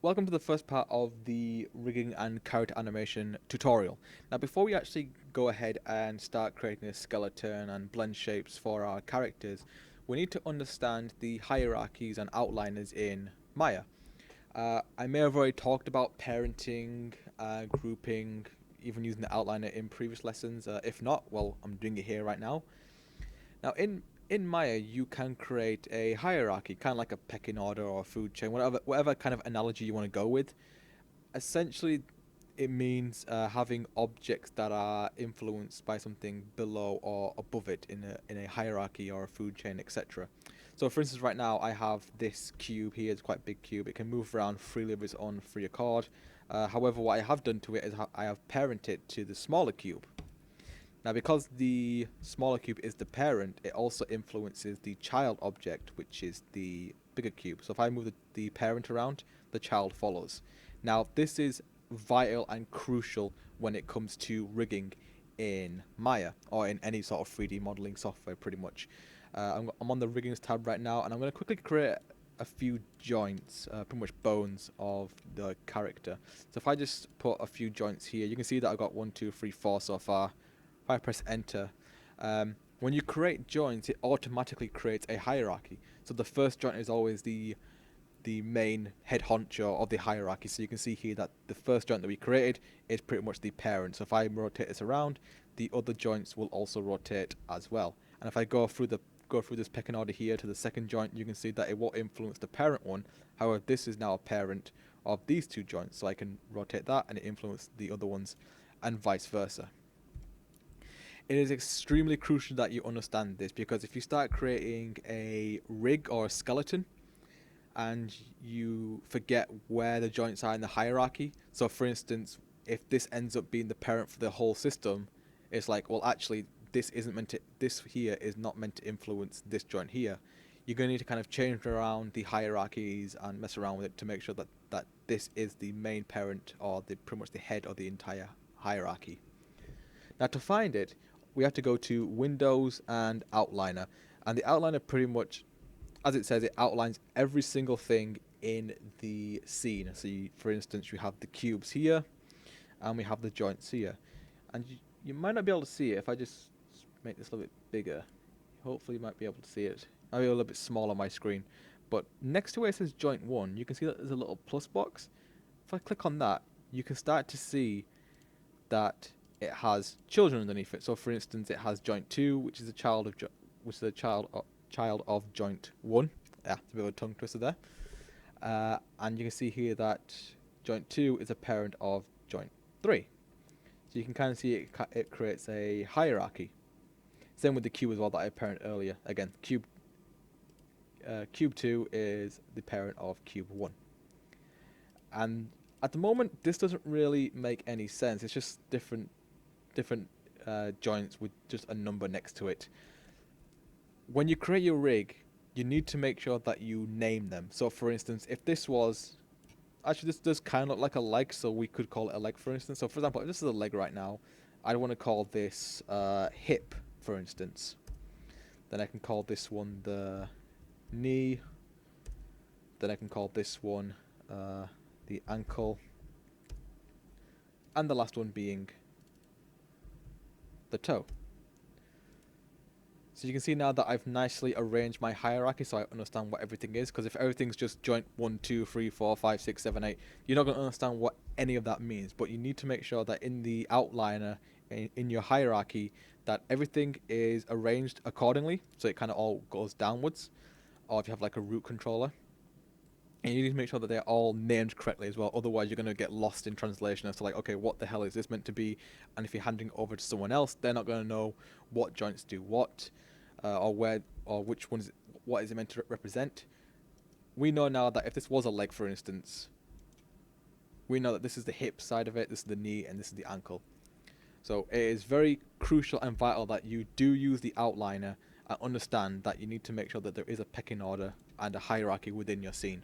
Welcome to the first part of the rigging and character animation tutorial. Now before we actually go ahead and start creating a skeleton and blend shapes for our characters, we need to understand the hierarchies and outliners in Maya. I may have already talked about parenting, grouping, even using the outliner in previous lessons. If not, well, I'm doing it here right now. Now, in Maya, you can create a hierarchy, kind of like a pecking order or a food chain, whatever kind of analogy you want to go with. Essentially, it means having objects that are influenced by something below or above it in a hierarchy or a food chain, etc. So, for instance, right now I have this cube here. It's quite a big cube. It can move around freely of its own free accord. However, what I have done to it is I have parented it to the smaller cube. Now, because the smaller cube is the parent, it also influences the child object, which is the bigger cube. So if I move the parent around, the child follows. Now, this is vital and crucial when it comes to rigging in Maya or in any sort of 3D modeling software, pretty much. I'm on the riggings tab right now, and I'm going to quickly create a few joints, pretty much bones of the character. So if I just put a few joints here, you can see that I've got 1, 2, 3, 4 so far. If I press enter, when you create joints, it automatically creates a hierarchy. So the first joint is always the main head honcho of the hierarchy. So you can see here that the first joint that we created is pretty much the parent. So if I rotate this around, the other joints will also rotate as well. And if I go through this pecking order here to the second joint, you can see that it will influence the parent one. However, this is now a parent of these two joints, so I can rotate that and it influences the other ones, and vice versa. It is extremely crucial that you understand this, because if you start creating a rig or a skeleton and you forget where the joints are in the hierarchy, so for instance, if this ends up being the parent for the whole system, it's like, well, actually, this here is not meant to influence this joint here. You're going to need to kind of change around the hierarchies and mess around with it to make sure that this is the main parent or pretty much the head of the entire hierarchy. Now, to find it, we have to go to Windows and Outliner. And the Outliner pretty much, as it says, it outlines every single thing in the scene. So for instance, you have the cubes here, and we have the joints here. And you might not be able to see it if I just make this a little bit bigger. Hopefully you might be able to see it. I'll be a little bit small on my screen. But next to where it says joint 1, you can see that there's a little plus box. If I click on that, you can start to see that it has children underneath it. So for instance, it has joint 2, which is a child of joint 1. Yeah, it's a bit of a tongue twister there. And you can see here that joint 2 is a parent of joint 3. So you can kind of see it creates a hierarchy. Same with the cube as well that I parent earlier. Again, cube 2 is the parent of cube 1. And at the moment, this doesn't really make any sense. It's just different joints with just a number next to it. When you create your rig, you need to make sure that you name them. So for instance, if this was, actually this does kind of look like a leg, so we could call it a leg, for instance. So for example, if this is a leg right now, I want to call this hip, for instance. Then I can call this one the knee. Then I can call this one the ankle. And the last one being the toe. So you can see now that I've nicely arranged my hierarchy so I understand what everything is, because if everything's just joint 1, 2, 3, 4, 5, 6, 7, 8, you're not going to understand what any of that means. But you need to make sure that in the outliner, in your hierarchy, that everything is arranged accordingly, so it kind of all goes downwards. Or if you have like a root controller, and you need to make sure that they're all named correctly as well. Otherwise, you're going to get lost in translation as to like, okay, what the hell is this meant to be? And if you're handing it over to someone else, they're not going to know what joints do what, or where, or which one is, what is it meant to represent. We know now that if this was a leg, for instance, we know that this is the hip side of it, this is the knee, and this is the ankle. So it is very crucial and vital that you do use the outliner and understand that you need to make sure that there is a pecking order and a hierarchy within your scene.